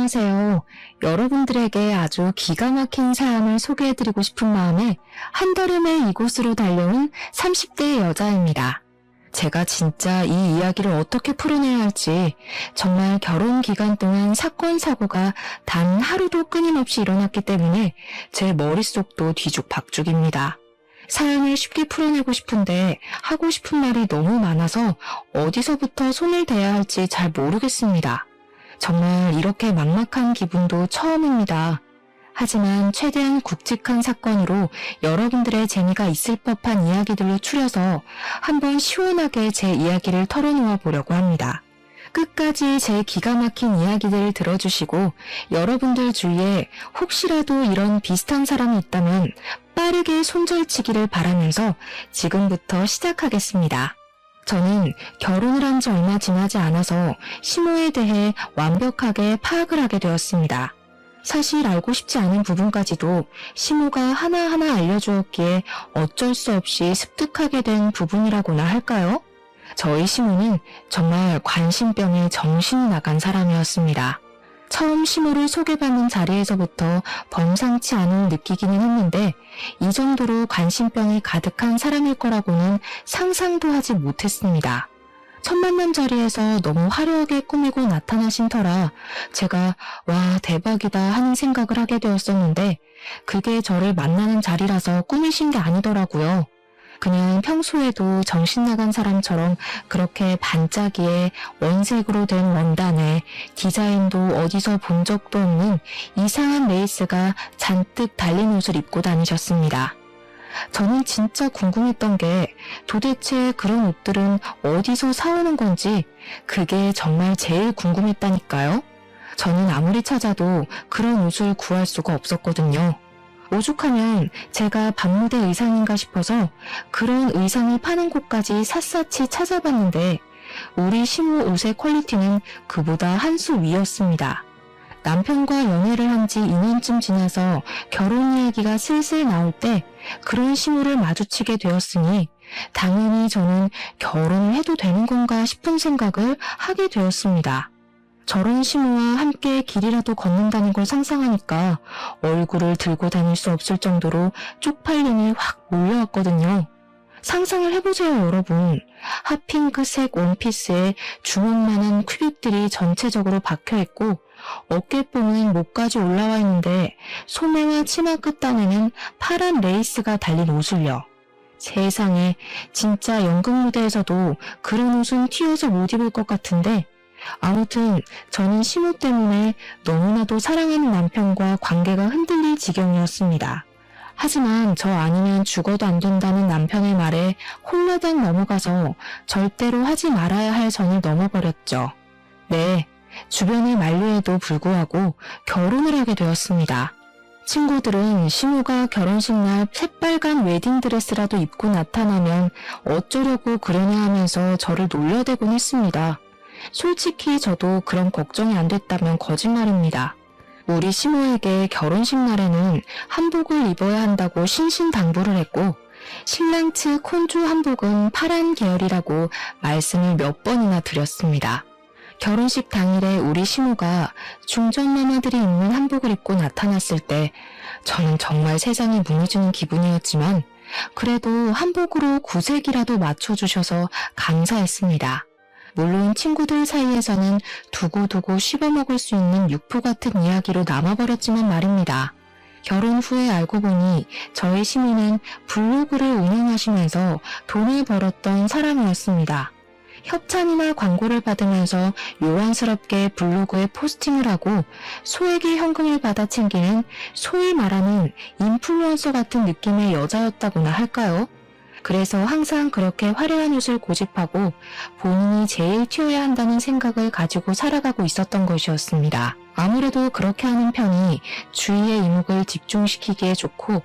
안녕하세요. 여러분들에게 아주 기가 막힌 사연을 소개해드리고 싶은 마음에 한달음에 이곳으로 달려온 30대 여자입니다. 제가 진짜 이 이야기를 어떻게 풀어내야 할지 정말 결혼 기간 동안 사건, 사고가 단 하루도 끊임없이 일어났기 때문에 제 머릿속도 뒤죽박죽입니다. 사연을 쉽게 풀어내고 싶은데 하고 싶은 말이 너무 많아서 어디서부터 손을 대야 할지 잘 모르겠습니다. 정말 이렇게 막막한 기분도 처음입니다. 하지만 최대한 굵직한 사건으로 여러분들의 재미가 있을 법한 이야기들로 추려서 한번 시원하게 제 이야기를 털어놓아 보려고 합니다. 끝까지 제 기가 막힌 이야기들을 들어주시고 여러분들 주위에 혹시라도 이런 비슷한 사람이 있다면 빠르게 손절치기를 바라면서 지금부터 시작하겠습니다. 저는 결혼을 한 지 얼마 지나지 않아서 시모에 대해 완벽하게 파악을 하게 되었습니다. 사실 알고 싶지 않은 부분까지도 시모가 하나하나 알려주었기에 어쩔 수 없이 습득하게 된 부분이라고나 할까요? 저희 시모는 정말 관심병에 정신이 나간 사람이었습니다. 처음 시모를 소개받는 자리에서부터 범상치 않은 느끼기는 했는데 이 정도로 관심병이 가득한 사람일 거라고는 상상도 하지 못했습니다. 첫 만남 자리에서 너무 화려하게 꾸미고 나타나신 터라 제가 와 대박이다 하는 생각을 하게 되었었는데 그게 저를 만나는 자리라서 꾸미신 게 아니더라고요. 그냥 평소에도 정신나간 사람처럼 그렇게 반짝이에 원색으로 된 원단에 디자인도 어디서 본 적도 없는 이상한 레이스가 잔뜩 달린 옷을 입고 다니셨습니다. 저는 진짜 궁금했던 게 도대체 그런 옷들은 어디서 사오는 건지 그게 정말 제일 궁금했다니까요. 저는 아무리 찾아도 그런 옷을 구할 수가 없었거든요. 오죽하면 제가 밤무대 의상인가 싶어서 그런 의상을 파는 곳까지 샅샅이 찾아봤는데 우리 시모 옷의 퀄리티는 그보다 한 수 위였습니다. 남편과 연애를 한 지 2년쯤 지나서 결혼 이야기가 슬슬 나올 때 그런 시모를 마주치게 되었으니 당연히 저는 결혼을 해도 되는 건가 싶은 생각을 하게 되었습니다. 저런 시모와 함께 길이라도 걷는다는 걸 상상하니까 얼굴을 들고 다닐 수 없을 정도로 쪽팔림이 확 몰려왔거든요. 상상을 해보세요, 여러분. 핫핑크색 원피스에 주먹만한 큐빅들이 전체적으로 박혀있고 어깨뽕은 목까지 올라와 있는데 소매와 치마 끝단에는 파란 레이스가 달린 옷을요. 세상에, 진짜 연극 무대에서도 그런 옷은 튀어서 못 입을 것 같은데 아무튼 저는 시모 때문에 너무나도 사랑하는 남편과 관계가 흔들릴 지경이었습니다. 하지만 저 아니면 죽어도 안 된다는 남편의 말에 홀라당 넘어가서 절대로 하지 말아야 할 선을 넘어버렸죠. 네, 주변의 만류에도 불구하고 결혼을 하게 되었습니다. 친구들은 시모가 결혼식 날 새빨간 웨딩드레스라도 입고 나타나면 어쩌려고 그러냐 하면서 저를 놀려대곤 했습니다. 솔직히 저도 그런 걱정이 안 됐다면 거짓말입니다. 우리 시모에게 결혼식 날에는 한복을 입어야 한다고 신신당부를 했고 신랑 측 혼주 한복은 파란 계열이라고 말씀을 몇 번이나 드렸습니다. 결혼식 당일에 우리 시모가 중전마마들이 입는 한복을 입고 나타났을 때 저는 정말 세상이 무너지는 기분이었지만 그래도 한복으로 구색이라도 맞춰주셔서 감사했습니다. 물론 친구들 사이에서는 두고두고 씹어먹을 수 있는 육포 같은 이야기로 남아버렸지만 말입니다. 결혼 후에 알고 보니 저희 시모는 블로그를 운영하시면서 돈을 벌었던 사람이었습니다. 협찬이나 광고를 받으면서 요란스럽게 블로그에 포스팅을 하고 소액의 현금을 받아 챙기는 소위 말하는 인플루언서 같은 느낌의 여자였다고나 할까요? 그래서 항상 그렇게 화려한 옷을 고집하고 본인이 제일 튀어야 한다는 생각을 가지고 살아가고 있었던 것이었습니다. 아무래도 그렇게 하는 편이 주위의 이목을 집중시키기에 좋고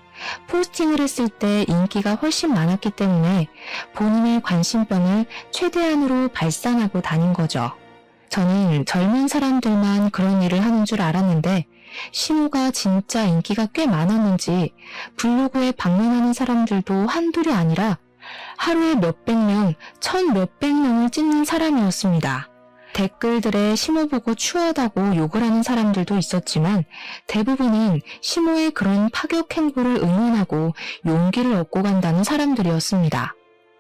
포스팅을 했을 때 인기가 훨씬 많았기 때문에 본인의 관심병을 최대한으로 발산하고 다닌 거죠. 저는 젊은 사람들만 그런 일을 하는 줄 알았는데 시모가 진짜 인기가 꽤 많았는지 블로그에 방문하는 사람들도 한둘이 아니라 하루에 몇백 명, 천 몇백 명을 찍는 사람이었습니다. 댓글들에 시모 보고 추하다고 욕을 하는 사람들도 있었지만 대부분은 시모의 그런 파격 행보를 응원하고 용기를 얻고 간다는 사람들이었습니다.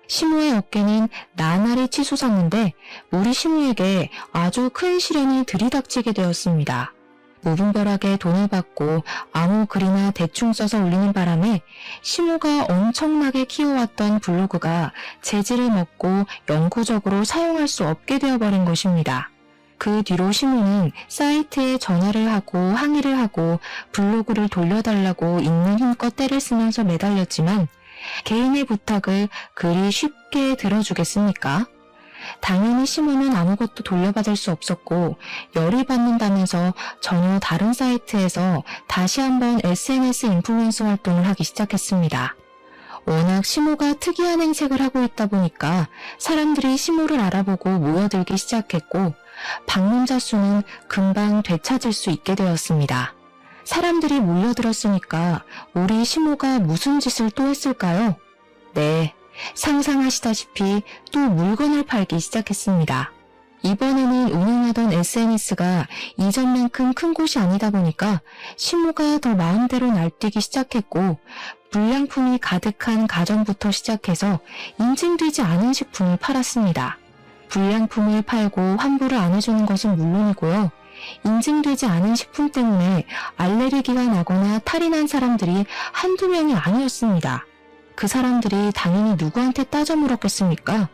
시모의 어깨는 나날이 치솟았는데 우리 시모에게 아주 큰 시련이 들이닥치게 되었습니다. 무분별하게 돈을 받고 아무 글이나 대충 써서 올리는 바람에 시모가 엄청나게 키워왔던 블로그가 재질을 먹고 영구적으로 사용할 수 없게 되어버린 것입니다. 그 뒤로 시모는 사이트에 전화를 하고 항의를 하고 블로그를 돌려달라고 있는 힘껏 떼를 쓰면서 매달렸지만 개인의 부탁을 그리 쉽게 들어주겠습니까? 당연히 시모는 아무것도 돌려받을 수 없었고 열이 받는다면서 전혀 다른 사이트에서 다시 한번 SNS 인플루언서 활동을 하기 시작했습니다. 워낙 시모가 특이한 행색을 하고 있다 보니까 사람들이 시모를 알아보고 모여들기 시작했고 방문자 수는 금방 되찾을 수 있게 되었습니다. 사람들이 몰려들었으니까 우리 시모가 무슨 짓을 또 했을까요? 네, 상상하시다시피 또 물건을 팔기 시작했습니다. 이번에는 운영하던 SNS가 이전만큼 큰 곳이 아니다 보니까 시모가 더 마음대로 날뛰기 시작했고 불량품이 가득한 가전부터 시작해서 인증되지 않은 식품을 팔았습니다. 불량품을 팔고 환불을 안 해주는 것은 물론이고요. 인증되지 않은 식품 때문에 알레르기가 나거나 탈이 난 사람들이 한두 명이 아니었습니다. 그 사람들이 당연히 누구한테 따져 물었겠습니까?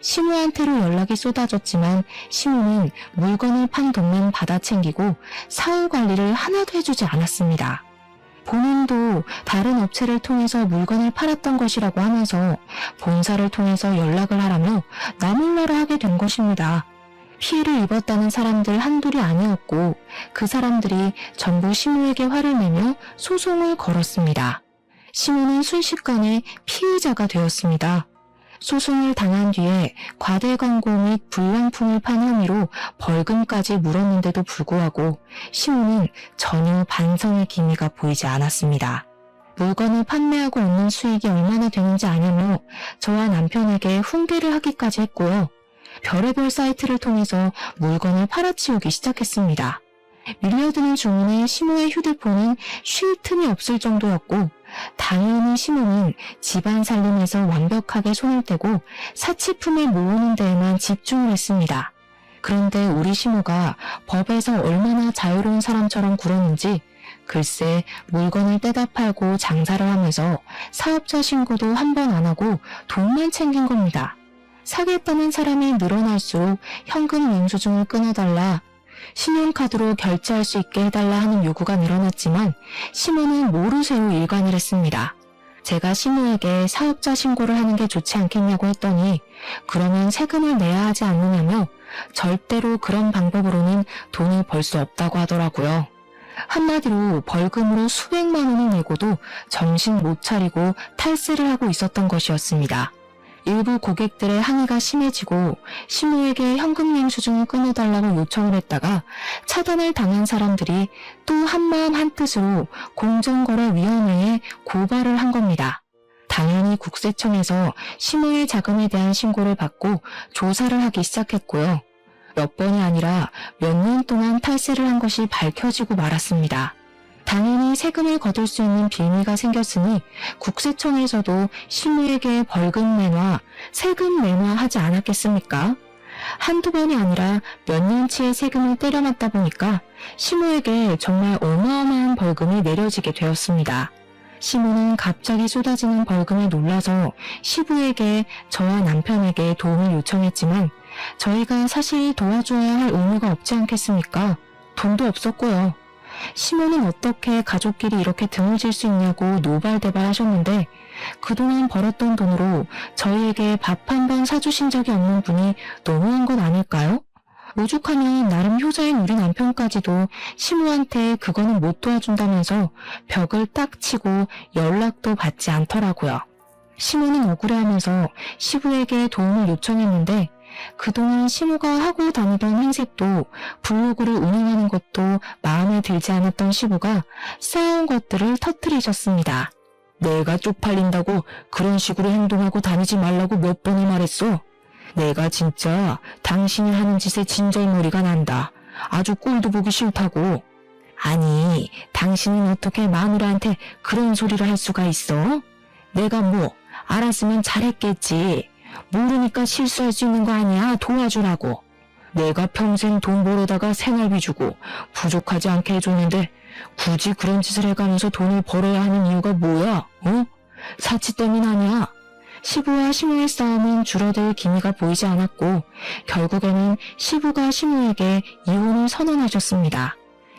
시모한테로 연락이 쏟아졌지만 시모는 물건을 판 돈만 받아 챙기고 사후 관리를 하나도 해주지 않았습니다. 본인도 다른 업체를 통해서 물건을 팔았던 것이라고 하면서 본사를 통해서 연락을 하라며 나몰라라 하게 된 것입니다. 피해를 입었다는 사람들 한둘이 아니었고 그 사람들이 전부 시모에게 화를 내며 소송을 걸었습니다. 시모는 순식간에 피의자가 되었습니다. 소송을 당한 뒤에 과대 광고 및 불량품을 판 혐의로 벌금까지 물었는데도 불구하고 시모는 전혀 반성의 기미가 보이지 않았습니다. 물건을 판매하고 얻는 수익이 얼마나 되는지 아냐며 저와 남편에게 훈계를 하기까지 했고요. 별의별 사이트를 통해서 물건을 팔아치우기 시작했습니다. 밀려드는 주문에 시모의 휴대폰은 쉴 틈이 없을 정도였고 당연히 시모는 집안 살림에서 완벽하게 손을 떼고 사치품을 모으는 데에만 집중을 했습니다. 그런데 우리 시모가 법에서 얼마나 자유로운 사람처럼 굴었는지 글쎄 물건을 떼다 팔고 장사를 하면서 사업자 신고도 한 번 안 하고 돈만 챙긴 겁니다. 사겠다는 사람이 늘어날수록 현금 영수증을 끊어달라, 신용카드로 결제할 수 있게 해달라 하는 요구가 늘어났지만 시모는 모르쇠로 일관을 했습니다. 제가 시모에게 사업자 신고를 하는 게 좋지 않겠냐고 했더니 그러면 세금을 내야 하지 않느냐며 절대로 그런 방법으로는 돈을 벌 수 없다고 하더라고요. 한마디로 벌금으로 수백만 원을 내고도 정신 못 차리고 탈세를 하고 있었던 것이었습니다. 일부 고객들의 항의가 심해지고 시모에게 현금 영수증을 끊어달라고 요청을 했다가 차단을 당한 사람들이 또 한마음 한뜻으로 공정거래위원회에 고발을 한 겁니다. 당연히 국세청에서 시모의 자금에 대한 신고를 받고 조사를 하기 시작했고요. 몇 번이 아니라 몇 년 동안 탈세를 한 것이 밝혀지고 말았습니다. 당연히 세금을 거둘 수 있는 빌미가 생겼으니 국세청에서도 시모에게 벌금 내놔, 세금 내놔 하지 않았겠습니까? 한두 번이 아니라 몇 년치의 세금을 때려맞다 보니까 시모에게 정말 어마어마한 벌금이 내려지게 되었습니다. 시모는 갑자기 쏟아지는 벌금에 놀라서 시부에게 저와 남편에게 도움을 요청했지만 저희가 사실 도와줘야 할 의무가 없지 않겠습니까? 돈도 없었고요. 시모는 어떻게 가족끼리 이렇게 등을 질 수 있냐고 노발대발 하셨는데 그동안 벌었던 돈으로 저희에게 밥 한 번 사주신 적이 없는 분이 너무한 건 아닐까요? 오죽하면 나름 효자인 우리 남편까지도 시모한테 그거는 못 도와준다면서 벽을 딱 치고 연락도 받지 않더라고요. 시모는 억울해하면서 시부에게 도움을 요청했는데 그동안 시모가 하고 다니던 행색도 블로그를 운영하는 것도 마음에 들지 않았던 시부가 쌓아온 것들을 터뜨리셨습니다. 내가 쪽팔린다고 그런 식으로 행동하고 다니지 말라고 몇 번을 말했어. 내가 진짜 당신이 하는 짓에 진절머리가 난다. 아주 꼴도 보기 싫다고. 아니, 당신은 어떻게 마누라한테 그런 소리를 할 수가 있어? 내가 뭐 알았으면 잘했겠지. 모르니까 실수할 수 있는 거 아니야. 도와주라고. 내가 평생 돈 벌어다가 생활비 주고 부족하지 않게 해줬는데 굳이 그런 짓을 해가면서 돈을 벌어야 하는 이유가 뭐야? 어? 사치 때문 아니야. 시부와 시모의 싸움은 줄어들 기미가 보이지 않았고 결국에는 시부가 시모에게 이혼을 선언하셨습니다.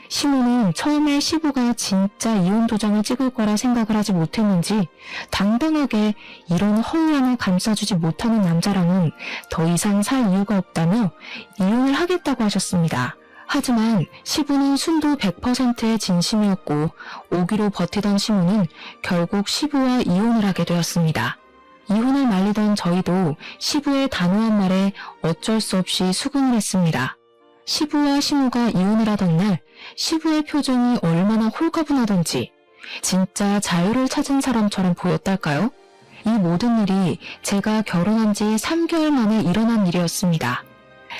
시모는 처음에 시부가 진짜 이혼 도장을 찍을 거라 생각을 하지 못했는지 당당하게 이런 허울함을 감싸주지 못하는 남자랑은 더 이상 살 이유가 없다며 이혼을 하겠다고 하셨습니다. 하지만 시부는 순도 100%의 진심이었고 오기로 버티던 시모는 결국 시부와 이혼을 하게 되었습니다. 이혼을 말리던 저희도 시부의 단호한 말에 어쩔 수 없이 수긍을 했습니다. 시부와 시모가 이혼을 하던 날 시부의 표정이 얼마나 홀가분하던지 진짜 자유를 찾은 사람처럼 보였달까요? 이 모든 일이 제가 결혼한 지 3개월 만에 일어난 일이었습니다.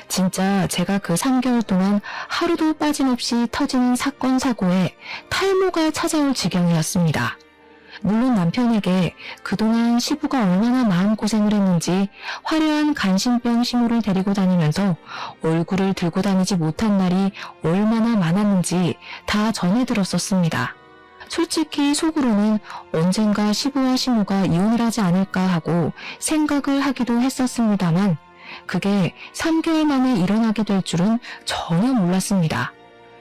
진짜 제가 그 3개월 동안 하루도 빠짐없이 터지는 사건 사고에 탈모가 찾아올 지경이었습니다. 물론 남편에게 그동안 시부가 얼마나 마음고생을 했는지 화려한 간신병 시모를 데리고 다니면서 얼굴을 들고 다니지 못한 날이 얼마나 많았는지 다 전해 들었었습니다. 솔직히 속으로는 언젠가 시부와 시모가 이혼을 하지 않을까 하고 생각을 하기도 했었습니다만 그게 3개월 만에 일어나게 될 줄은 전혀 몰랐습니다.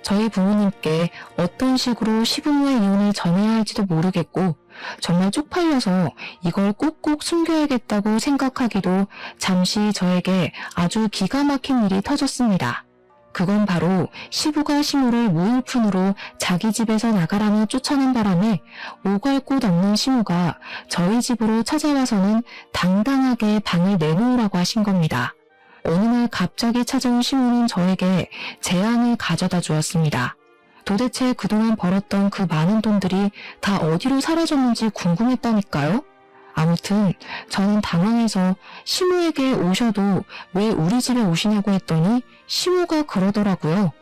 저희 부모님께 어떤 식으로 시부모의 이혼을 전해야 할지도 모르겠고 정말 쪽팔려서 이걸 꼭꼭 숨겨야겠다고 생각하기도 잠시 저에게 아주 기가 막힌 일이 터졌습니다. 그건 바로 시부가 시모를 무일푼으로 자기 집에서 나가라며 쫓아낸 바람에 오갈 곳 없는 시모가 저희 집으로 찾아와서는 당당하게 방을 내놓으라고 하신 겁니다. 어느 날 갑자기 찾아온 시모는 저에게 재앙을 가져다 주었습니다. 도대체 그동안 벌었던 그 많은 돈들이 다 어디로 사라졌는지 궁금했다니까요. 아무튼 저는 당황해서 시모에게 오셔도 왜 우리 집에 오시냐고 했더니 시모가 그러더라고요.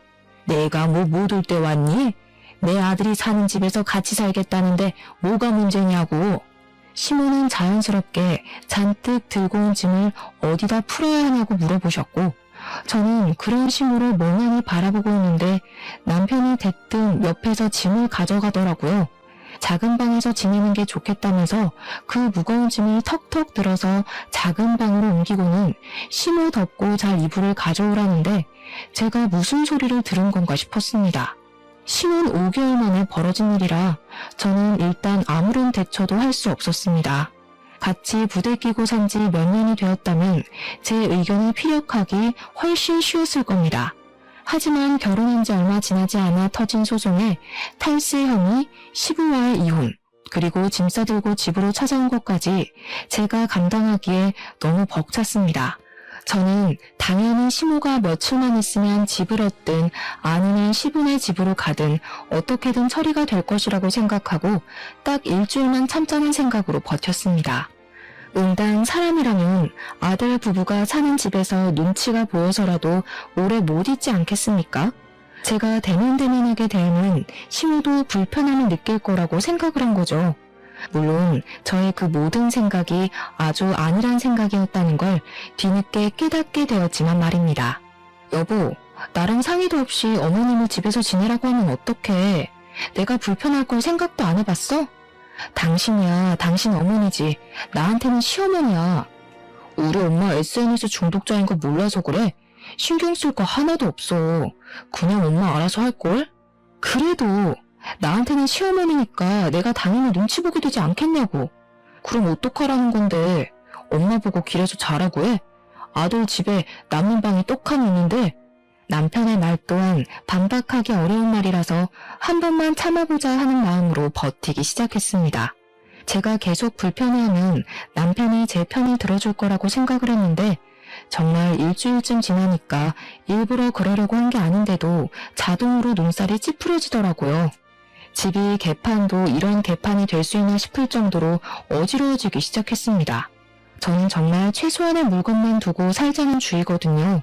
내가 뭐 못 올 때 왔니? 내 아들이 사는 집에서 같이 살겠다는데 뭐가 문제냐고. 시모는 자연스럽게 잔뜩 들고 온 짐을 어디다 풀어야 하냐고 물어보셨고 저는 그런 시모를 멍하니 바라보고 있는데 남편이 대뜸 옆에서 짐을 가져가더라고요. 작은 방에서 지내는 게 좋겠다면서 그 무거운 짐을 턱턱 들어서 작은 방으로 옮기고는 시모 덮고 잘 이불을 가져오라는데 제가 무슨 소리를 들은 건가 싶었습니다. 신혼 5개월 만에 벌어진 일이라 저는 일단 아무런 대처도 할 수 없었습니다. 같이 부대끼고 산 지 몇 년이 되었다면 제 의견을 피력하기 훨씬 쉬웠을 겁니다. 하지만 결혼한 지 얼마 지나지 않아 터진 소송에 탈세 혐의, 시부와의 이혼, 그리고 짐 싸들고 집으로 찾아온 것까지 제가 감당하기에 너무 벅찼습니다. 저는 당연히 시모가 며칠만 있으면 집을 얻든 아니면 시부네 집으로 가든 어떻게든 처리가 될 것이라고 생각하고 딱 일주일만 참자는 생각으로 버텼습니다. 응당 사람이라면 아들 부부가 사는 집에서 눈치가 보여서라도 오래 못 있지 않겠습니까? 제가 대면대면하게 대하면 시모도 불편함을 느낄 거라고 생각을 한 거죠. 물론 저의 그 모든 생각이 아주 안일한 생각이었다는 걸 뒤늦게 깨닫게 되었지만 말입니다. 여보, 나랑 상의도 없이 어머님을 집에서 지내라고 하면 어떡해? 내가 불편할 걸 생각도 안 해봤어? 당신이야, 당신 어머니지. 나한테는 시어머니야. 우리 엄마 SNS 중독자인 거 몰라서 그래? 신경 쓸 거 하나도 없어. 그냥 엄마 알아서 할걸? 그래도 나한테는 시어머니니까 내가 당연히 눈치 보게 되지 않겠냐고. 그럼 어떡하라는 건데. 엄마 보고 길에서 자라고 해? 아들 집에 남는 방이 떡하니 있는데. 남편의 말 또한 반박하기 어려운 말이라서 한 번만 참아보자 하는 마음으로 버티기 시작했습니다. 제가 계속 불편해하면 남편이 제 편을 들어줄 거라고 생각을 했는데 정말 일주일쯤 지나니까 일부러 그러려고 한 게 아닌데도 자동으로 눈살이 찌푸려지더라고요. 집이 개판도 이런 개판이 될 수 있나 싶을 정도로 어지러워지기 시작했습니다. 저는 정말 최소한의 물건만 두고 살자는 주의거든요.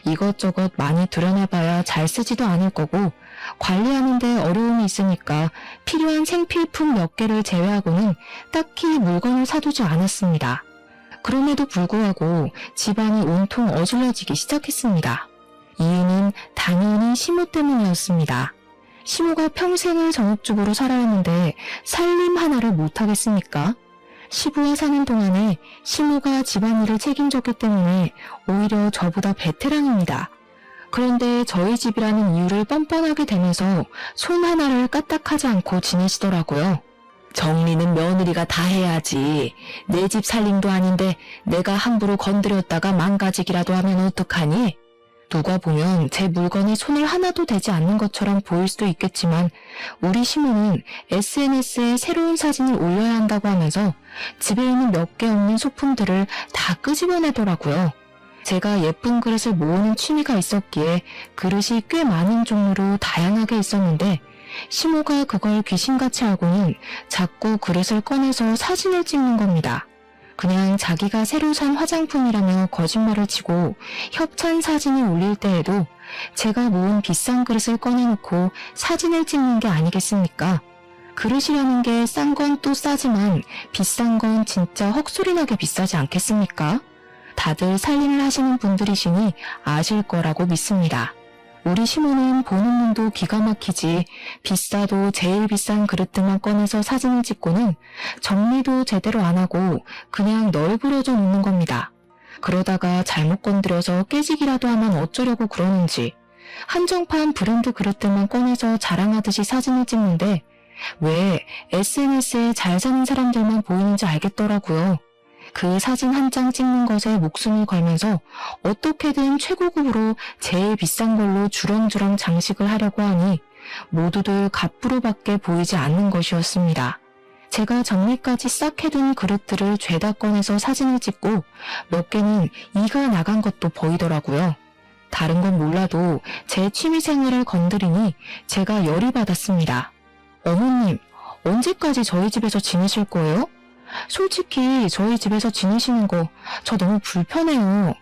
이것저것 많이 들여놔봐야 잘 쓰지도 않을 거고 관리하는데 어려움이 있으니까 필요한 생필품 몇 개를 제외하고는 딱히 물건을 사두지 않았습니다. 그럼에도 불구하고 집안이 온통 어질러지기 시작했습니다. 이유는 당연히 시모 때문이었습니다. 시모가 평생을 전업주부로 살아왔는데 살림 하나를 못하겠습니까? 시부와 사는 동안에 시모가 집안일을 책임졌기 때문에 오히려 저보다 베테랑입니다. 그런데 저희 집이라는 이유를 뻔뻔하게 대면서 손 하나를 까딱하지 않고 지내시더라고요. 정리는 며느리가 다 해야지. 내 집 살림도 아닌데 내가 함부로 건드렸다가 망가지기라도 하면 어떡하니? 누가 보면 제 물건에 손을 하나도 대지 않는 것처럼 보일 수도 있겠지만 우리 시모는 SNS에 새로운 사진을 올려야 한다고 하면서 집에 있는 몇 개 없는 소품들을 다 끄집어내더라고요. 제가 예쁜 그릇을 모으는 취미가 있었기에 그릇이 꽤 많은 종류로 다양하게 있었는데 시모가 그걸 귀신같이 하고는 자꾸 그릇을 꺼내서 사진을 찍는 겁니다. 그냥 자기가 새로 산 화장품이라며 거짓말을 치고 협찬 사진을 올릴 때에도 제가 모은 비싼 그릇을 꺼내놓고 사진을 찍는 게 아니겠습니까? 그릇이라는 게 싼 건 또 싸지만 비싼 건 진짜 헉소리나게 비싸지 않겠습니까? 다들 살림을 하시는 분들이시니 아실 거라고 믿습니다. 우리 시모는 보는 눈도 기가 막히지 비싸도 제일 비싼 그릇들만 꺼내서 사진을 찍고는 정리도 제대로 안 하고 그냥 널브러져 놓는 겁니다. 그러다가 잘못 건드려서 깨지기라도 하면 어쩌려고 그러는지 한정판 브랜드 그릇들만 꺼내서 자랑하듯이 사진을 찍는데 왜 SNS에 잘 사는 사람들만 보이는지 알겠더라고요. 그 사진 한 장 찍는 것에 목숨을 걸면서 어떻게든 최고급으로 제일 비싼 걸로 주렁주렁 장식을 하려고 하니 모두들 갑부로밖에 보이지 않는 것이었습니다. 제가 정리까지 싹 해둔 그릇들을 죄다 꺼내서 사진을 찍고 몇 개는 이가 나간 것도 보이더라고요. 다른 건 몰라도 제 취미생활을 건드리니 제가 열이 받았습니다. 어머님, 언제까지 저희 집에서 지내실 거예요? 솔직히 저희 집에서 지내시는 거 저 너무 불편해요.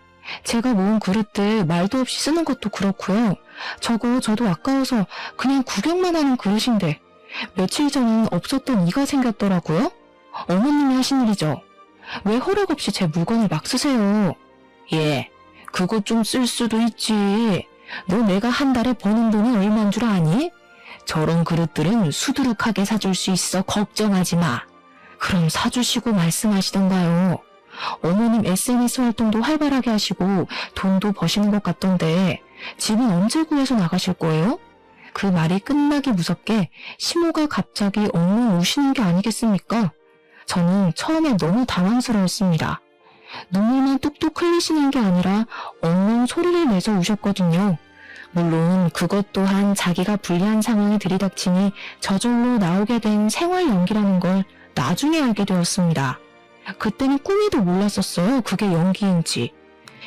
제가 모은 그릇들 말도 없이 쓰는 것도 그렇고요. 저도 아까워서 그냥 구경만 하는 그릇인데 며칠 전엔 없었던 이가 생겼더라고요. 어머님이 하신 일이죠. 왜 허락 없이 제 물건을 막 쓰세요? 예, 그거 좀 쓸 수도 있지. 너 내가 한 달에 버는 돈이 얼만 줄 아니? 저런 그릇들은 수두룩하게 사줄 수 있어. 걱정하지 마. 그럼 사주시고 말씀하시던가요. 어머님 SNS 활동도 활발하게 하시고 돈도 버시는 것 같던데 집은 언제 구해서 나가실 거예요? 그 말이 끝나기 무섭게 시모가 갑자기 엉엉 우시는 게 아니겠습니까? 저는 처음에 너무 당황스러웠습니다. 눈물만 뚝뚝 흘리시는 게 아니라 엉엉 소리를 내서 우셨거든요. 물론 그것 또한 자기가 불리한 상황이 들이닥치니 저절로 나오게 된 생활 연기라는 걸 나중에 알게 되었습니다. 그때는 꿈에도 몰랐었어요. 그게 연기인지.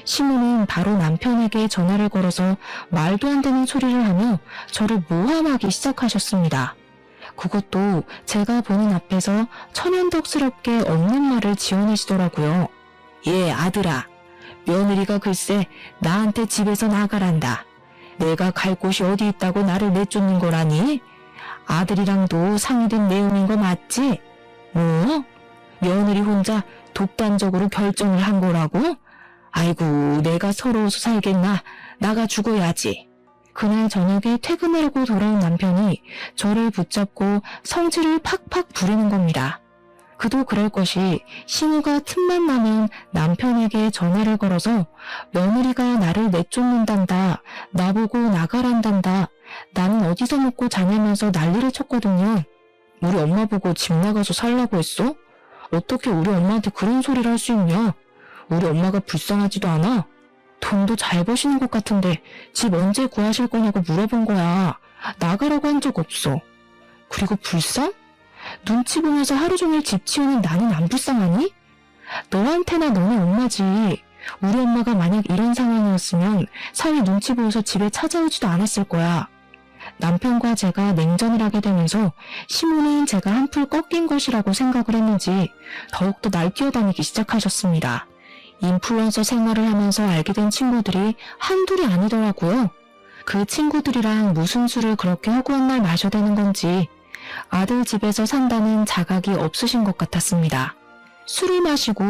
시모는 바로 남편에게 전화를 걸어서 말도 안 되는 소리를 하며 저를 모함하기 시작하셨습니다. 그것도 제가 보는 앞에서 천연덕스럽게 없는 말을 지어내시더라고요. 예, 아들아. 며느리가 글쎄 나한테 집에서 나가란다. 내가 갈 곳이 어디 있다고 나를 내쫓는 거라니? 아들이랑도 상의된 내용인 거 맞지? 뭐? 며느리 혼자 독단적으로 결정을 한 거라고? 아이고, 내가 서러워서 살겠나? 나가 죽어야지. 그날 저녁에 퇴근하려고 돌아온 남편이 저를 붙잡고 성질을 팍팍 부리는 겁니다. 그도 그럴 것이 시모가 틈만 나면 남편에게 전화를 걸어서 며느리가 나를 내쫓는단다, 나보고 나가란단다, 나는 어디서 먹고 자냐면서 난리를 쳤거든요. 우리 엄마 보고 집 나가서 살라고 했어? 어떻게 우리 엄마한테 그런 소리를 할 수 있냐? 우리 엄마가 불쌍하지도 않아? 돈도 잘 버시는 것 같은데 집 언제 구하실 거냐고 물어본 거야. 나가라고 한 적 없어. 그리고 불쌍? 눈치 보면서 하루 종일 집 치우는 나는 안 불쌍하니? 너한테나 너네 엄마지. 우리 엄마가 만약 이런 상황이었으면 사위 눈치 보여서 집에 찾아오지도 않았을 거야. 남편과 제가 냉전을 하게 되면서 시모는 제가 한풀 꺾인 것이라고 생각을 했는지 더욱더 날뛰어다니기 시작하셨습니다. 인플루언서 생활을 하면서 알게 된 친구들이 한둘이 아니더라고요. 그 친구들이랑 무슨 술을 그렇게 허구한 날 마셔대는 건지 아들 집에서 산다는 자각이 없으신 것 같았습니다. 술을 마시고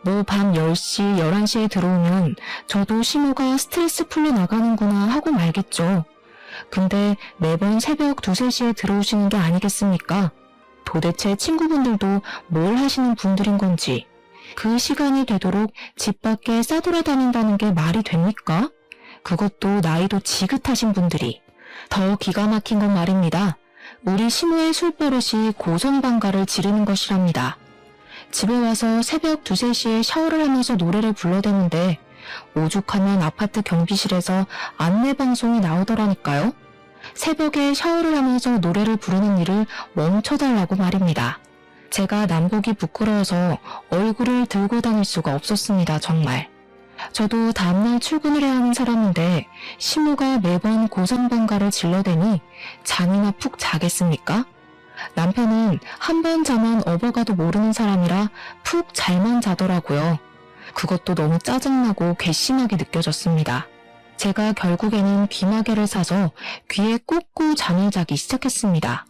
뭐 밤 10시, 11시에 들어오면 저도 시모가 스트레스 풀려 나가는구나 하고 말겠죠. 근데 매번 새벽 2, 3시에 들어오시는 게 아니겠습니까? 도대체 친구분들도 뭘 하시는 분들인 건지 그 시간이 되도록 집 밖에 싸돌아다닌다는 게 말이 됩니까? 그것도 나이도 지긋하신 분들이. 더 기가 막힌 건 말입니다. 우리 시모의 술버릇이 고성방가를 지르는 것이랍니다. 집에 와서 새벽 2, 3시에 샤워를 하면서 노래를 불러대는데 오죽하면 아파트 경비실에서 안내방송이 나오더라니까요. 새벽에 샤워를 하면서 노래를 부르는 일을 멈춰달라고 말입니다. 제가 남보기 부끄러워서 얼굴을 들고 다닐 수가 없었습니다. 정말. 저도 다음날 출근을 해야 하는 사람인데 시모가 매번 고성방가를 질러대니 잠이나 푹 자겠습니까? 남편은 한 번 자면 업어가도 모르는 사람이라 푹 잘만 자더라고요. 그것도 너무 짜증나고 괘씸하게 느껴졌습니다. 제가 결국에는 귀마개를 사서 귀에 꽂고 잠을 자기 시작했습니다.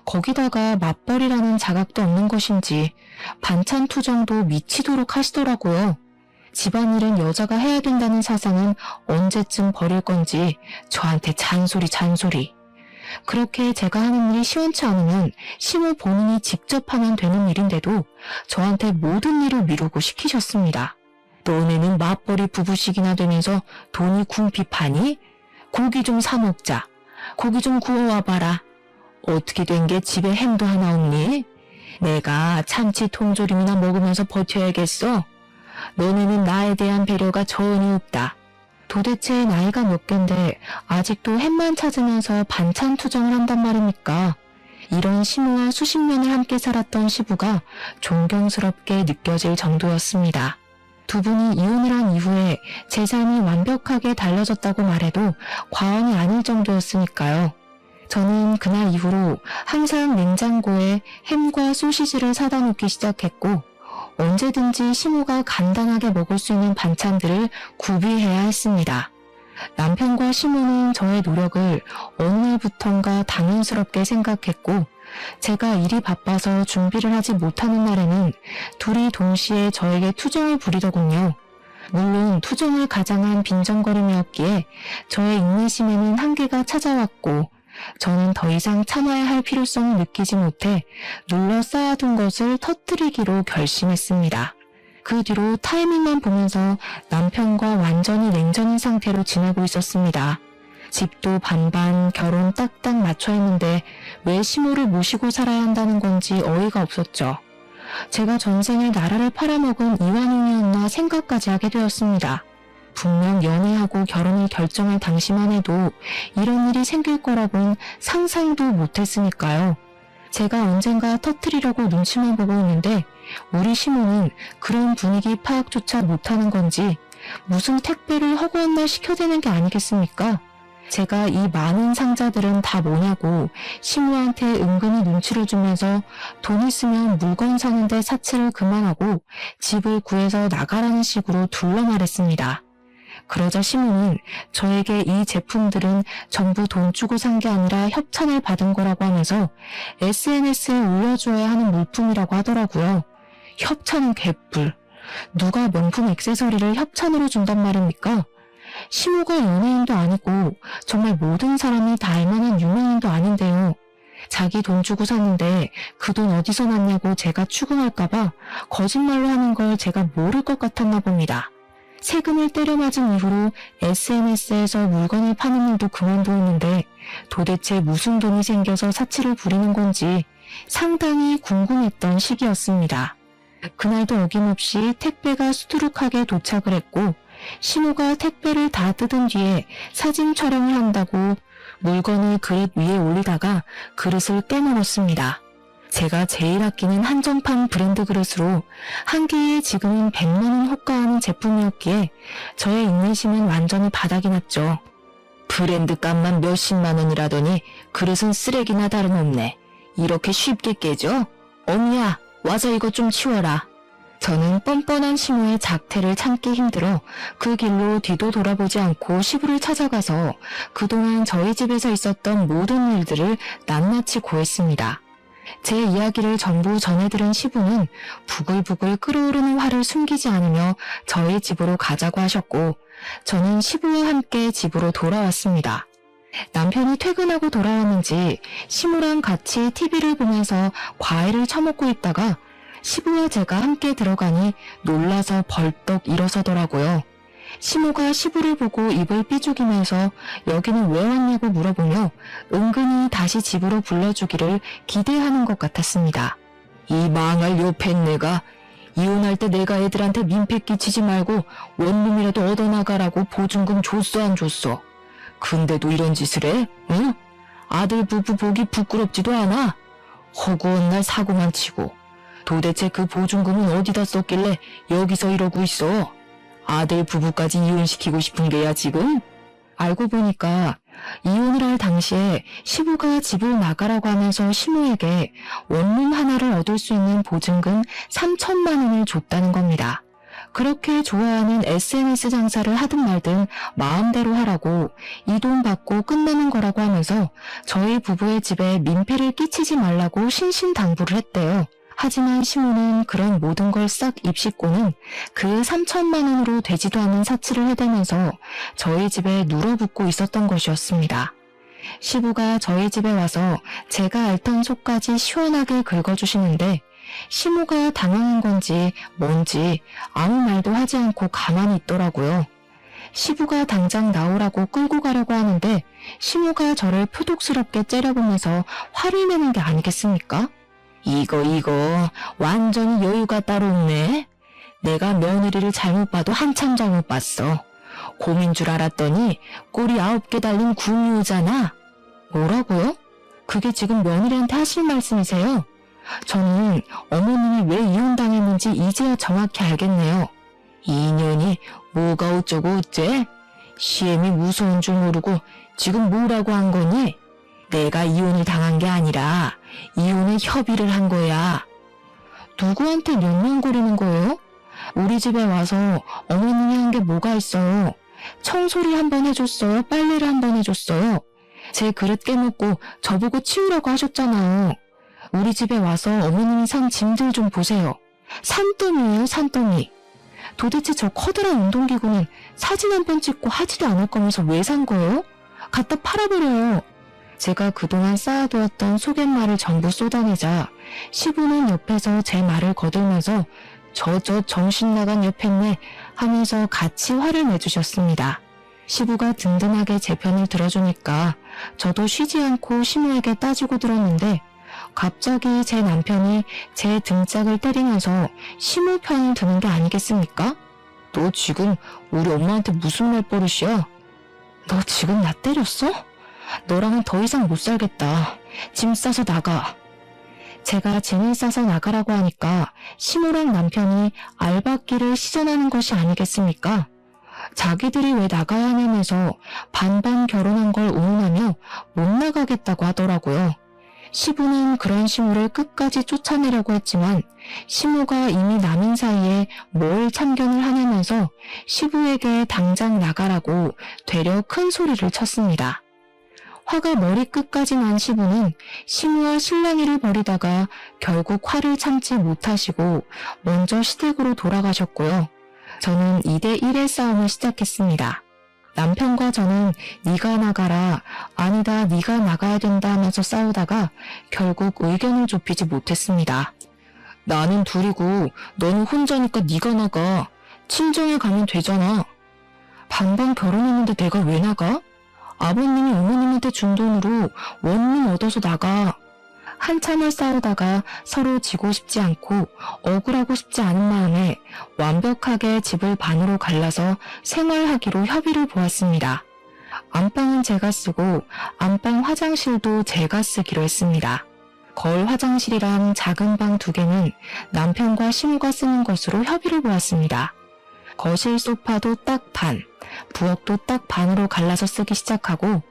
거기다가 맞벌이라는 자각도 없는 것인지 반찬 투정도 미치도록 하시더라고요. 집안일은 여자가 해야 된다는 사상은 언제쯤 버릴 건지 저한테 잔소리. 그렇게 제가 하는 일이 시원치 않으면 시모 본인이 직접 하면 되는 일인데도 저한테 모든 일을 미루고 시키셨습니다. 너네는 맞벌이 부부식이나 되면서 돈이 궁핍하니? 고기 좀 사 먹자. 고기 좀 구워와봐라. 어떻게 된 게 집에 햄도 하나 없니? 내가 참치 통조림이나 먹으면서 버텨야겠어? 너네는 나에 대한 배려가 전혀 없다. 도대체 나이가 몇 갠데 아직도 햄만 찾으면서 반찬 투정을 한단 말입니까? 이런 시모와 수십 년을 함께 살았던 시부가 존경스럽게 느껴질 정도였습니다. 두 분이 이혼을 한 이후에 제 삶이 완벽하게 달라졌다고 말해도 과언이 아닐 정도였으니까요. 저는 그날 이후로 항상 냉장고에 햄과 소시지를 사다 놓기 시작했고 언제든지 시모가 간단하게 먹을 수 있는 반찬들을 구비해야 했습니다. 남편과 시모는 저의 노력을 어느 날부턴가 당연스럽게 생각했고 제가 일이 바빠서 준비를 하지 못하는 날에는 둘이 동시에 저에게 투정을 부리더군요. 물론 투정을 가장한 빈정거림이었기에 저의 인내심에는 한계가 찾아왔고 저는 더 이상 참아야 할 필요성을 느끼지 못해 눌러 쌓아둔 것을 터뜨리기로 결심했습니다. 그 뒤로 타이밍만 보면서 남편과 완전히 냉전인 상태로 지내고 있었습니다. 집도 반반, 결혼 딱딱 맞춰 했는데 왜 시모를 모시고 살아야 한다는 건지 어이가 없었죠. 제가 전생에 나라를 팔아먹은 이완용이었나 생각까지 하게 되었습니다. 분명 연애하고 결혼을 결정할 당시만 해도 이런 일이 생길 거라고는 상상도 못했으니까요. 제가 언젠가 터뜨리려고 눈치만 보고 있는데 우리 시모는 그런 분위기 파악조차 못하는 건지 무슨 택배를 허구한 날 시켜대는 게 아니겠습니까? 제가 이 많은 상자들은 다 뭐냐고 시모한테 은근히 눈치를 주면서 돈 있으면 물건 사는데 사치를 그만하고 집을 구해서 나가라는 식으로 둘러 말했습니다. 그러자 시모는 저에게 이 제품들은 전부 돈 주고 산 게 아니라 협찬을 받은 거라고 하면서 SNS에 올려줘야 하는 물품이라고 하더라고요. 협찬은 개뿔. 누가 명품 액세서리를 협찬으로 준단 말입니까? 시모가 연예인도 아니고 정말 모든 사람이 다 알만한 유명인도 아닌데요. 자기 돈 주고 샀는데 그 돈 어디서 났냐고 제가 추궁할까봐 거짓말로 하는 걸 제가 모를 것 같았나 봅니다. 세금을 때려맞은 이후로 SNS에서 물건을 파는 일도 그만두었는데 도대체 무슨 돈이 생겨서 사치를 부리는 건지 상당히 궁금했던 시기였습니다. 그날도 어김없이 택배가 수두룩하게 도착을 했고 시모가 택배를 다 뜯은 뒤에 사진 촬영을 한다고 물건을 그릇 위에 올리다가 그릇을 깨물었습니다. 제가 제일 아끼는 한정판 브랜드 그릇으로 한 개에 지금은 100만 원 호가하는 제품이었기에 저의 인내심은 완전히 바닥이 났죠. 브랜드 값만 몇십만 원이라더니 그릇은 쓰레기나 다름없네. 이렇게 쉽게 깨져? 어미야, 와서 이것 좀 치워라. 저는 뻔뻔한 시모의 작태를 참기 힘들어 그 길로 뒤도 돌아보지 않고 시부를 찾아가서 그동안 저희 집에서 있었던 모든 일들을 낱낱이 고했습니다. 제 이야기를 전부 전해들은 시부는 부글부글 끓어오르는 화를 숨기지 않으며 저희 집으로 가자고 하셨고, 저는 시부와 함께 집으로 돌아왔습니다. 남편이 퇴근하고 돌아왔는지 시부랑 같이 TV를 보면서 과일을 처먹고 있다가 시부와 제가 함께 들어가니 놀라서 벌떡 일어서더라고요. 시모가 시부를 보고 입을 삐죽이면서 여기는 왜 왔냐고 물어보며 은근히 다시 집으로 불러주기를 기대하는 것 같았습니다. 이 망할 요팬네가 이혼할 때 내가 애들한테 민폐 끼치지 말고 원룸이라도 얻어나가라고 보증금 줬어 안 줬어? 근데도 이런 짓을 해? 응? 아들 부부 보기 부끄럽지도 않아? 허구한 날 사고만 치고 도대체 그 보증금은 어디다 썼길래 여기서 이러고 있어? 아들 부부까지 이혼시키고 싶은 게야 지금? 알고 보니까 이혼을 할 당시에 시부가 집을 나가라고 하면서 시모에게 원룸 하나를 얻을 수 있는 보증금 3천만 원을 줬다는 겁니다. 그렇게 좋아하는 SNS 장사를 하든 말든 마음대로 하라고 이 돈 받고 끝나는 거라고 하면서 저희 부부의 집에 민폐를 끼치지 말라고 신신당부를 했대요. 하지만 시모는 그런 모든 걸 싹 입씹고는 그 3천만 원으로 되지도 않은 사치를 해대면서 저희 집에 눌어붙고 있었던 것이었습니다. 시부가 저희 집에 와서 제가 앓던 속까지 시원하게 긁어주시는데 시모가 당황한 건지 뭔지 아무 말도 하지 않고 가만히 있더라고요. 시부가 당장 나오라고 끌고 가려고 하는데 시모가 저를 표독스럽게 째려보면서 화를 내는 게 아니겠습니까? 이거 완전히 여유가 따로 없네. 내가 며느리를 잘못 봐도 한참 잘못 봤어. 곰인 줄 알았더니 꼬리 9개 달린 궁유잖아. 뭐라고요? 그게 지금 며느리한테 하실 말씀이세요? 저는 어머님이 왜 이혼당했는지 이제야 정확히 알겠네요. 이년이 뭐가 어쩌고 어째? 시엠이 무서운 줄 모르고 지금 뭐라고 한 거니? 내가 이혼을 당한 게 아니라 이혼에 협의를 한 거야. 누구한테 명령거리는 거예요? 우리 집에 와서 어머님이 한 게 뭐가 있어요? 청소를 한번 해줬어요? 빨래를 한번 해줬어요? 제 그릇 깨먹고 저보고 치우라고 하셨잖아요. 우리 집에 와서 어머님이 산 짐들 좀 보세요. 산더미예요, 산더미. 도대체 저 커다란 운동기구는 사진 한 번 찍고 하지도 않을 거면서 왜 산 거예요? 갖다 팔아버려요. 제가 그동안 쌓아두었던 속갯말을 전부 쏟아내자 시부는 옆에서 제 말을 거들면서 저 정신나간 옆했네 하면서 같이 화를 내주셨습니다. 시부가 든든하게 제 편을 들어주니까 저도 쉬지 않고 시모에게 따지고 들었는데 갑자기 제 남편이 제 등짝을 때리면서 시모 편을 드는 게 아니겠습니까? 너 지금 우리 엄마한테 무슨 말버릇이야? 너 지금 나 때렸어? 너랑은 더 이상 못 살겠다. 짐 싸서 나가. 제가 짐을 싸서 나가라고 하니까 시모랑 남편이 알박기를 시전하는 것이 아니겠습니까? 자기들이 왜 나가야 하냐면서 반반 결혼한 걸 운운하며 못 나가겠다고 하더라고요. 시부는 그런 시모를 끝까지 쫓아내려고 했지만 시모가 이미 남인 사이에 뭘 참견을 하냐면서 시부에게 당장 나가라고 되려 큰 소리를 쳤습니다. 화가 머리끝까지 난 시부는 시모와 실랑이를 벌이다가 결국 화를 참지 못하시고 먼저 시댁으로 돌아가셨고요. 저는 2대1의 싸움을 시작했습니다. 남편과 저는 네가 나가라, 아니다 네가 나가야 된다 하면서 싸우다가 결국 의견을 좁히지 못했습니다. 나는 둘이고 너는 혼자니까 네가 나가. 친정에 가면 되잖아. 반반 결혼했는데 내가 왜 나가? 아버님이 어머님한테 준 돈으로 원룸 얻어서 나가. 한참을 싸우다가 서로 지고 싶지 않고 억울하고 싶지 않은 마음에 완벽하게 집을 반으로 갈라서 생활하기로 협의를 보았습니다. 안방은 제가 쓰고 안방 화장실도 제가 쓰기로 했습니다. 거울 화장실이랑 작은 방 2개는 남편과 시모가 쓰는 것으로 협의를 보았습니다. 거실 소파도 딱 반, 부엌도 딱 반으로 갈라서 쓰기 시작하고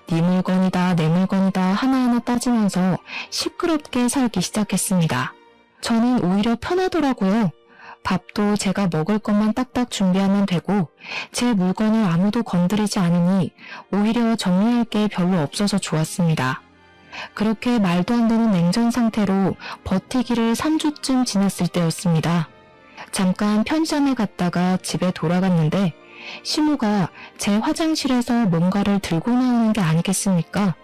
네 물건이다 내 물건이다 하나하나 따지면서 시끄럽게 살기 시작했습니다. 저는 오히려 편하더라고요. 밥도 제가 먹을 것만 딱딱 준비하면 되고 제 물건을 아무도 건드리지 않으니 오히려 정리할 게 별로 없어서 좋았습니다. 그렇게 말도 안 되는 냉전 상태로 버티기를 3주쯤 지났을 때였습니다. 잠깐 편의점에 갔다가 집에 돌아갔는데 시모가 제 화장실에서 뭔가를 들고 나오는 게 아니겠습니까?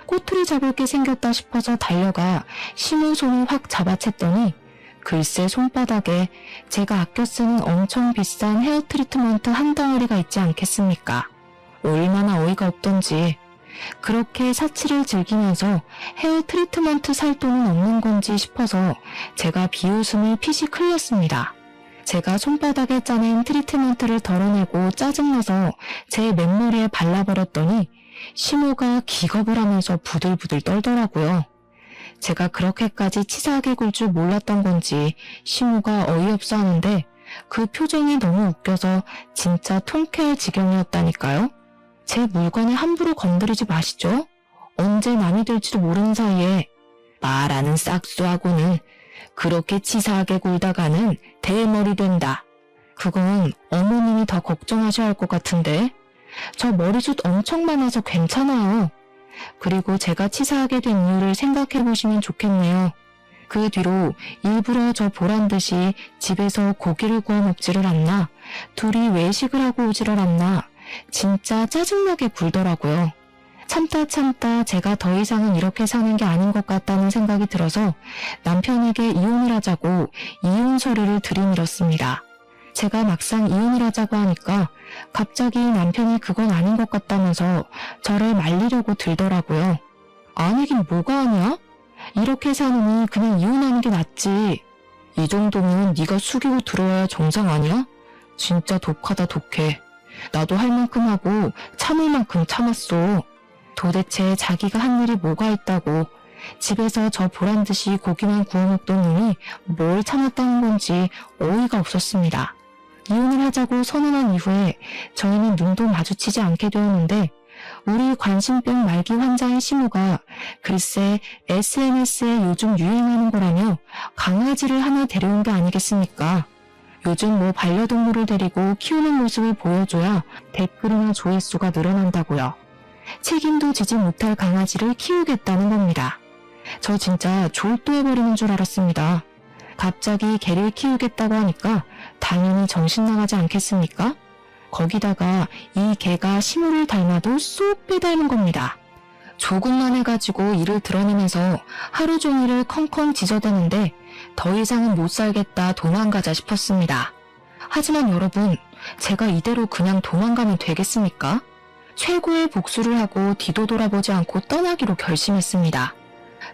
꼬투리 잡을 게 생겼다 싶어서 달려가 시모 손을 확 잡아챘더니 글쎄 손바닥에 제가 아껴 쓰는 엄청 비싼 헤어 트리트먼트 한 덩어리가 있지 않겠습니까? 얼마나 어이가 없던지. 그렇게 사치를 즐기면서 헤어 트리트먼트 살 돈은 없는 건지 싶어서 제가 비웃음을 피식 흘렸습니다. 제가 손바닥에 짜낸 트리트먼트를 덜어내고 짜증나서 제 맨머리에 발라버렸더니 시모가 기겁을 하면서 부들부들 떨더라고요. 제가 그렇게까지 치사하게 굴 줄 몰랐던 건지 시모가 어이없어 하는데 그 표정이 너무 웃겨서 진짜 통쾌할 지경이었다니까요. 제 물건에 함부로 건드리지 마시죠. 언제 남이 될지도 모르는 사이에 말하는 싹수하고는 그렇게 치사하게 굴다가는 대머리 된다. 그건 어머님이 더 걱정하셔야 할 것 같은데 저 머리숱 엄청 많아서 괜찮아요. 그리고 제가 치사하게 된 이유를 생각해 보시면 좋겠네요. 그 뒤로 일부러 저 보란 듯이 집에서 고기를 구워 먹지를 않나 둘이 외식을 하고 오지를 않나 진짜 짜증나게 굴더라고요. 참다 제가 더 이상은 이렇게 사는 게 아닌 것 같다는 생각이 들어서 남편에게 이혼을 하자고 이혼 서류를 들이밀었습니다. 제가 막상 이혼을 하자고 하니까 갑자기 남편이 그건 아닌 것 같다면서 저를 말리려고 들더라고요. 아니긴 뭐가 아니야? 이렇게 사느니 그냥 이혼하는 게 낫지. 이 정도면 네가 숙이고 들어와야 정상 아니야? 진짜 독하다 독해. 나도 할 만큼 하고 참을 만큼 참았어. 도대체 자기가 한 일이 뭐가 있다고 집에서 저 보란 듯이 고기만 구워 먹던 놈이 뭘 참았다는 건지 어이가 없었습니다. 이혼을 하자고 선언한 이후에 저희는 눈도 마주치지 않게 되었는데 우리 관심병 말기 환자인 시모가 글쎄 SNS에 요즘 유행하는 거라며 강아지를 하나 데려온 게 아니겠습니까? 요즘 뭐 반려동물을 데리고 키우는 모습을 보여줘야 댓글이나 조회수가 늘어난다고요. 책임도 지지 못할 강아지를 키우겠다는 겁니다. 저 진짜 졸도해버리는 줄 알았습니다. 갑자기 개를 키우겠다고 하니까 당연히 정신 나가지 않겠습니까? 거기다가 이 개가 시모를 닮아도 쏙 빼닮은 겁니다. 조금만 해가지고 이를 드러내면서 하루 종일을 컹컹 짖어대는데 더 이상은 못 살겠다 도망가자 싶었습니다. 하지만 여러분, 제가 이대로 그냥 도망가면 되겠습니까? 최고의 복수를 하고 뒤도 돌아보지 않고 떠나기로 결심했습니다.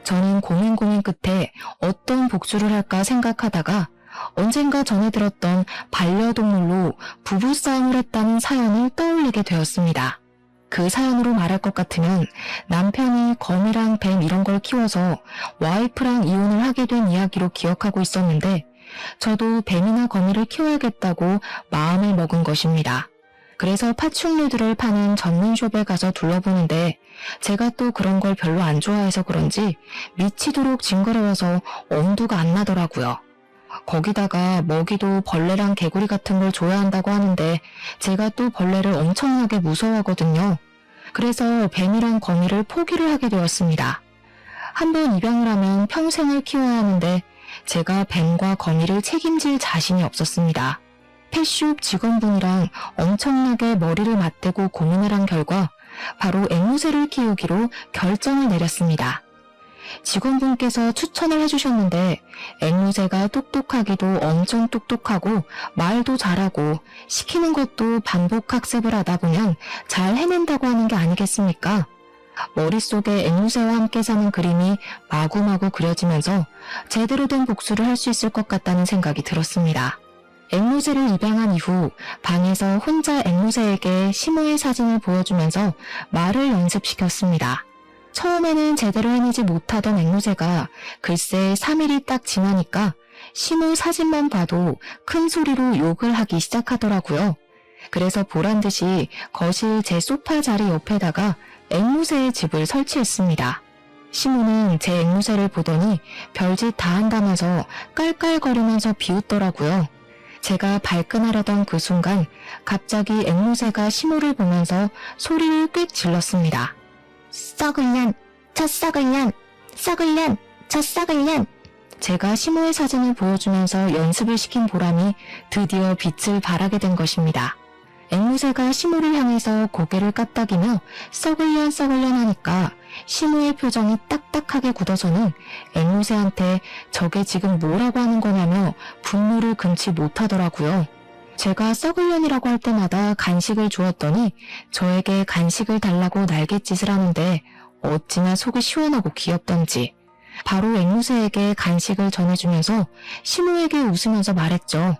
저는 고민 끝에 어떤 복수를 할까 생각하다가 언젠가 전해 들었던 반려동물로 부부싸움을 했다는 사연을 떠올리게 되었습니다. 그 사연으로 말할 것 같으면 남편이 거미랑 뱀 이런 걸 키워서 와이프랑 이혼을 하게 된 이야기로 기억하고 있었는데 저도 뱀이나 거미를 키워야겠다고 마음을 먹은 것입니다. 그래서 파충류들을 파는 전문숍에 가서 둘러보는데 제가 또 그런 걸 별로 안 좋아해서 그런지 미치도록 징그러워서 엄두가 안 나더라고요. 거기다가 먹이도 벌레랑 개구리 같은 걸 좋아한다고 하는데 제가 또 벌레를 엄청나게 무서워하거든요. 그래서 뱀이랑 거미를 포기를 하게 되었습니다. 한번 입양을 하면 평생을 키워야 하는데 제가 뱀과 거미를 책임질 자신이 없었습니다. 펫숍 직원분이랑 엄청나게 머리를 맞대고 고민을 한 결과 바로 앵무새를 키우기로 결정을 내렸습니다. 직원분께서 추천을 해주셨는데 앵무새가 똑똑하기도 엄청 똑똑하고 말도 잘하고 시키는 것도 반복 학습을 하다 보면 잘 해낸다고 하는 게 아니겠습니까? 머릿속에 앵무새와 함께 사는 그림이 마구마구 그려지면서 제대로 된 복수를 할 수 있을 것 같다는 생각이 들었습니다. 앵무새를 입양한 이후 방에서 혼자 앵무새에게 시모의 사진을 보여주면서 말을 연습시켰습니다. 처음에는 제대로 해내지 못하던 앵무새가 글쎄 3일이 딱 지나니까 시모 사진만 봐도 큰 소리로 욕을 하기 시작하더라고요. 그래서 보란듯이 거실 제 소파 자리 옆에다가 앵무새의 집을 설치했습니다. 시모는 제 앵무새를 보더니 별짓 다 한다면서 깔깔거리면서 비웃더라고요. 제가 발끈하려던 그 순간 갑자기 앵무새가 시모를 보면서 소리를 꽥 질렀습니다. 썩을 년, 저 썩을 년, 썩을 년, 저 썩을 년. 제가 시모의 사진을 보여주면서 연습을 시킨 보람이 드디어 빛을 발하게 된 것입니다. 앵무새가 시모를 향해서 고개를 까딱이며 썩을년 썩을년 하니까 시모의 표정이 딱딱하게 굳어서는 앵무새한테 저게 지금 뭐라고 하는 거냐며 분노를 금치 못하더라고요. 제가 썩을년이라고 할 때마다 간식을 주었더니 저에게 간식을 달라고 날갯짓을 하는데 어찌나 속이 시원하고 귀엽던지 바로 앵무새에게 간식을 전해주면서 시모에게 웃으면서 말했죠.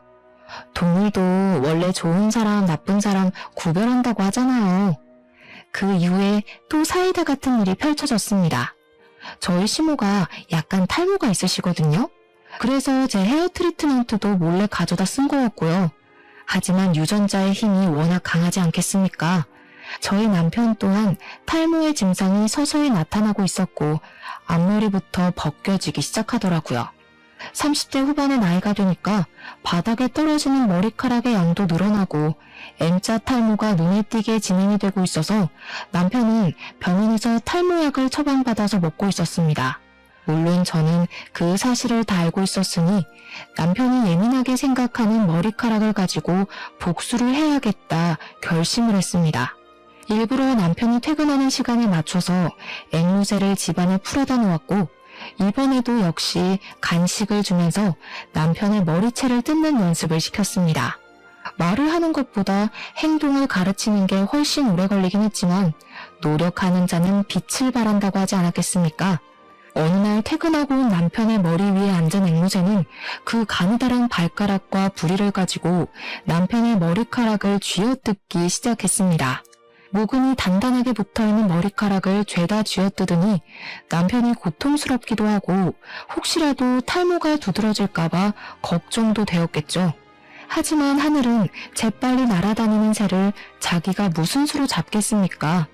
동물도 원래 좋은 사람, 나쁜 사람 구별한다고 하잖아요. 그 이후에 또 사이다 같은 일이 펼쳐졌습니다. 저희 시모가 약간 탈모가 있으시거든요. 그래서 제 헤어 트리트먼트도 몰래 가져다 쓴 거였고요. 하지만 유전자의 힘이 워낙 강하지 않겠습니까? 저희 남편 또한 탈모의 증상이 서서히 나타나고 있었고 앞머리부터 벗겨지기 시작하더라고요. 30대 후반의 나이가 되니까 바닥에 떨어지는 머리카락의 양도 늘어나고 M자 탈모가 눈에 띄게 진행이 되고 있어서 남편은 병원에서 탈모약을 처방받아서 먹고 있었습니다. 물론 저는 그 사실을 다 알고 있었으니 남편이 예민하게 생각하는 머리카락을 가지고 복수를 해야겠다 결심을 했습니다. 일부러 남편이 퇴근하는 시간에 맞춰서 앵무새를 집안에 풀어다 놓았고 이번에도 역시 간식을 주면서 남편의 머리채를 뜯는 연습을 시켰습니다. 말을 하는 것보다 행동을 가르치는 게 훨씬 오래 걸리긴 했지만 노력하는 자는 빛을 발한다고 하지 않았겠습니까? 어느 날 퇴근하고 온 남편의 머리 위에 앉은 앵무새는 그 가느다란 발가락과 부리를 가지고 남편의 머리카락을 쥐어뜯기 시작했습니다. 모근이 단단하게 붙어있는 머리카락을 죄다 쥐어뜯으니 남편이 고통스럽기도 하고 혹시라도 탈모가 두드러질까봐 걱정도 되었겠죠. 하지만 하늘은 재빨리 날아다니는 새를 자기가 무슨 수로 잡겠습니까?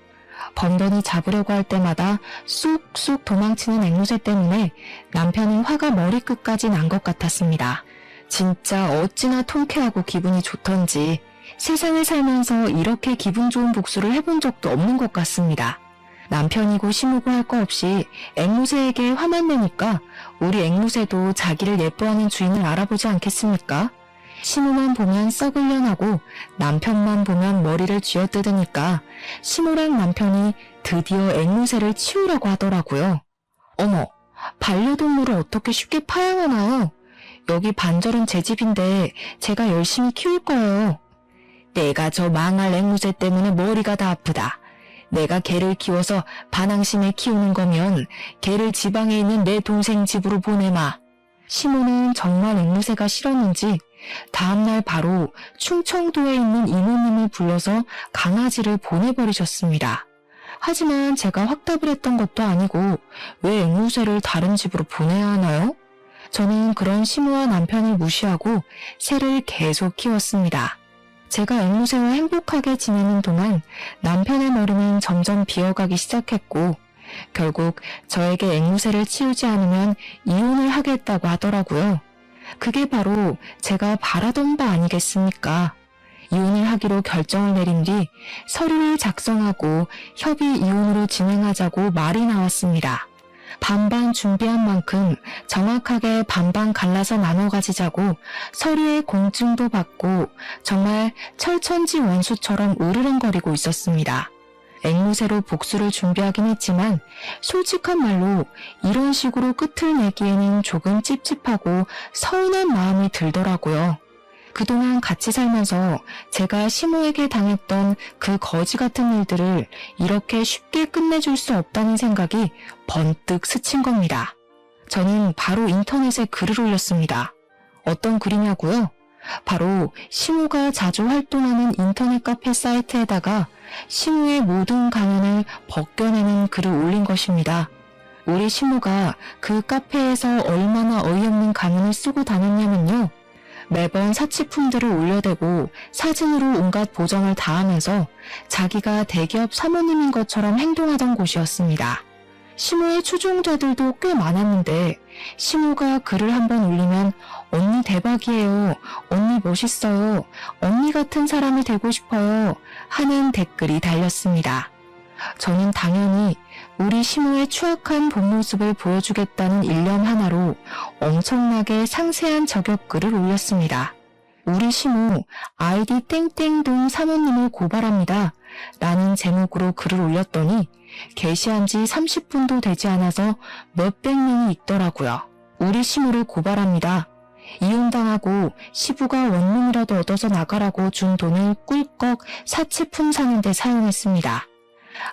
번번이 잡으려고 할 때마다 쑥쑥 도망치는 앵무새 때문에 남편은 화가 머리끝까지 난 것 같았습니다. 진짜 어찌나 통쾌하고 기분이 좋던지 세상을 살면서 이렇게 기분 좋은 복수를 해본 적도 없는 것 같습니다. 남편이고 시모고 할 거 없이 앵무새에게 화만 내니까 우리 앵무새도 자기를 예뻐하는 주인을 알아보지 않겠습니까? 시모만 보면 썩을려나고 남편만 보면 머리를 쥐어뜯으니까 시모랑 남편이 드디어 앵무새를 치우려고 하더라고요. 어머, 반려동물을 어떻게 쉽게 파양하나요? 여기 반절은 제 집인데 제가 열심히 키울 거예요. 내가 저 망할 앵무새 때문에 머리가 다 아프다. 내가 개를 키워서 반항심에 키우는 거면 개를 지방에 있는 내 동생 집으로 보내마. 시모는 정말 앵무새가 싫었는지 다음날 바로 충청도에 있는 이모님을 불러서 강아지를 보내버리셨습니다. 하지만 제가 확답을 했던 것도 아니고 왜 앵무새를 다른 집으로 보내야 하나요? 저는 그런 시모와 남편을 무시하고 새를 계속 키웠습니다. 제가 앵무새와 행복하게 지내는 동안 남편의 머리는 점점 비어가기 시작했고 결국 저에게 앵무새를 치우지 않으면 이혼을 하겠다고 하더라고요. 그게 바로 제가 바라던 바 아니겠습니까? 이혼을 하기로 결정을 내린 뒤 서류를 작성하고 협의 이혼으로 진행하자고 말이 나왔습니다. 반반 준비한 만큼 정확하게 반반 갈라서 나눠 가지자고 서류에 공증도 받고 정말 철천지 원수처럼 으르렁거리고 있었습니다. 앵무새로 복수를 준비하긴 했지만 솔직한 말로 이런 식으로 끝을 내기에는 조금 찝찝하고 서운한 마음이 들더라고요. 그동안 같이 살면서 제가 시모에게 당했던 그 거지 같은 일들을 이렇게 쉽게 끝내줄 수 없다는 생각이 번뜩 스친 겁니다. 저는 바로 인터넷에 글을 올렸습니다. 어떤 글이냐고요? 바로 시모가 자주 활동하는 인터넷 카페 사이트에다가 시모의 모든 가면을 벗겨내는 글을 올린 것입니다. 우리 시모가 그 카페에서 얼마나 어이없는 가면을 쓰고 다녔냐면요. 매번 사치품들을 올려대고 사진으로 온갖 보정을 다하면서 자기가 대기업 사모님인 것처럼 행동하던 곳이었습니다. 시모의 추종자들도 꽤 많았는데 시모가 글을 한번 올리면 언니 대박이에요, 언니 멋있어요, 언니 같은 사람이 되고 싶어요 하는 댓글이 달렸습니다. 저는 당연히 우리 시모의 추악한 본 모습을 보여주겠다는 일념 하나로 엄청나게 상세한 저격글을 올렸습니다. 우리 시모 아이디 땡땡동 사모님을 고발합니다 라는 제목으로 글을 올렸더니 게시한 지 30분도 되지 않아서 몇백 명이 있더라고요. 우리 시모를 고발합니다. 이혼당하고 시부가 원룸이라도 얻어서 나가라고 준 돈을 꿀꺽 사치품 사는데 사용했습니다.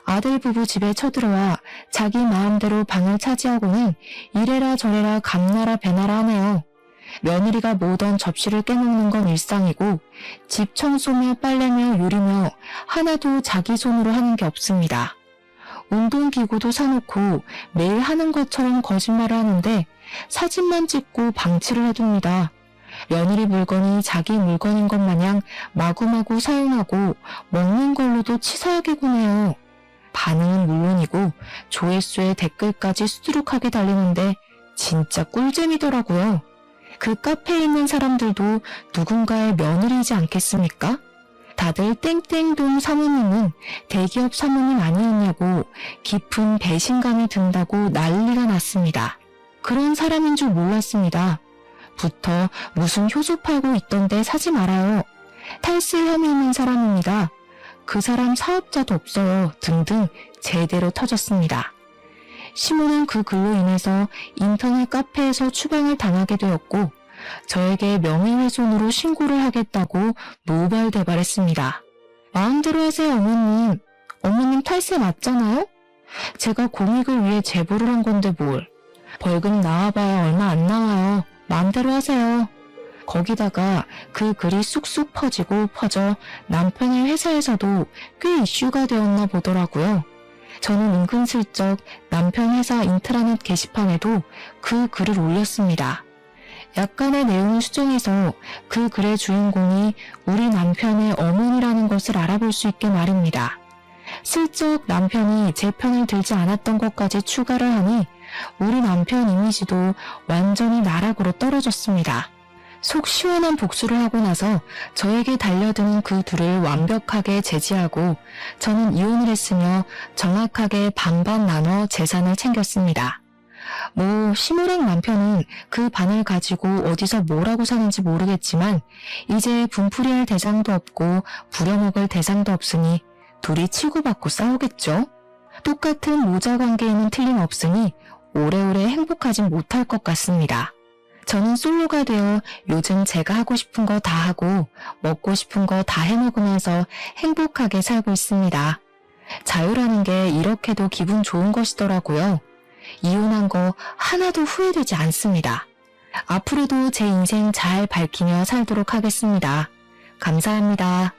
아들 부부 집에 쳐들어와 자기 마음대로 방을 차지하고는 이래라 저래라 감나라 배나라 하네요. 며느리가 모던 접시를 깨먹는 건 일상이고 집 청소며 빨래며 요리며 하나도 자기 손으로 하는 게 없습니다. 운동기구도 사놓고 매일 하는 것처럼 거짓말을 하는데 사진만 찍고 방치를 해둡니다. 며느리 물건이 자기 물건인 것 마냥 마구마구 사용하고 먹는 걸로도 치사하게 구네요. 반응은 물론이고 조회수에 댓글까지 수두룩하게 달리는데 진짜 꿀잼이더라고요. 그 카페에 있는 사람들도 누군가의 며느리이지 않겠습니까? 다들 땡땡동 사모님은 대기업 사모님 아니었냐고 깊은 배신감이 든다고 난리가 났습니다. 그런 사람인 줄 몰랐습니다. 부터 무슨 효소 팔고 있던데 사지 말아요. 탈세 혐의 있는 사람입니다. 그 사람 사업자도 없어요. 등등 제대로 터졌습니다. 시모는 그 글로 인해서 인터넷 카페에서 추방을 당하게 되었고 저에게 명예훼손으로 신고를 하겠다고 노발대발했습니다. 마음대로 하세요 어머님. 어머님 탈세 맞잖아요? 제가 공익을 위해 제보를 한 건데 뭘. 벌금 나와봐야 얼마 안 나와요. 마음대로 하세요. 거기다가 그 글이 쑥쑥 퍼져 남편의 회사에서도 꽤 이슈가 되었나 보더라고요. 저는 은근슬쩍 남편 회사 인트라넷 게시판에도 그 글을 올렸습니다. 약간의 내용을 수정해서 그 글의 주인공이 우리 남편의 어머니라는 것을 알아볼 수 있게 말입니다. 슬쩍 남편이 제 편을 들지 않았던 것까지 추가를 하니 우리 남편 이미지도 완전히 나락으로 떨어졌습니다. 속 시원한 복수를 하고 나서 저에게 달려드는 그 둘을 완벽하게 제지하고 저는 이혼을 했으며 정확하게 반반 나눠 재산을 챙겼습니다. 시모랑 남편은 그 반을 가지고 어디서 뭐라고 사는지 모르겠지만 이제 분풀이할 대상도 없고 부려먹을 대상도 없으니 둘이 치고받고 싸우겠죠. 똑같은 모자 관계에는 틀림없으니 오래오래 행복하진 못할 것 같습니다. 저는 솔로가 되어 요즘 제가 하고 싶은 거 다 하고 먹고 싶은 거 다 해먹으면서 행복하게 살고 있습니다. 자유라는 게 이렇게도 기분 좋은 것이더라고요. 이혼한 거 하나도 후회되지 않습니다. 앞으로도 제 인생 잘 밝히며 살도록 하겠습니다. 감사합니다.